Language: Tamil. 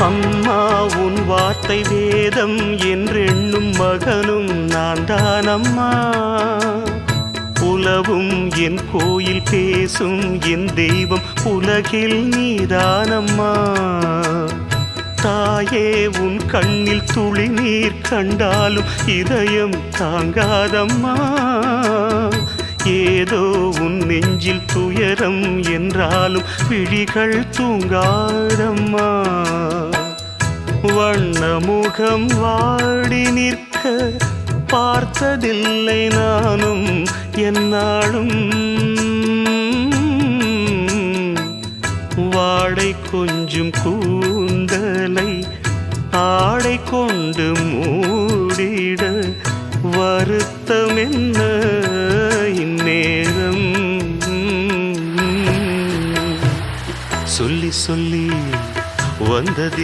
அம்மா உன் வார்த்தை வேதம் என்றெண்ணும் மகனும் நான் தானம்மா. உலவும் என் கோயில் பேசும் என் தெய்வம் உலகில் நீதானம்மா. தாயே உன் கண்ணில் துளி நீர் கண்டாலும் இதயம் தாங்காதம்மா. ஏதோ உன் நெஞ்சில் துயரம் என்றாலும் விழிகள் தூங்காதம்மா. வண்ணமுகம் வாடி நிற்க பார்த்ததில்லை நானும் என்னாலும். வாடை கொஞ்சம் கூந்தலை ஆடை கொண்டு மூடிட வருத்தம் என்ன இந்நேரம். சொல்லி சொல்லி வந்தது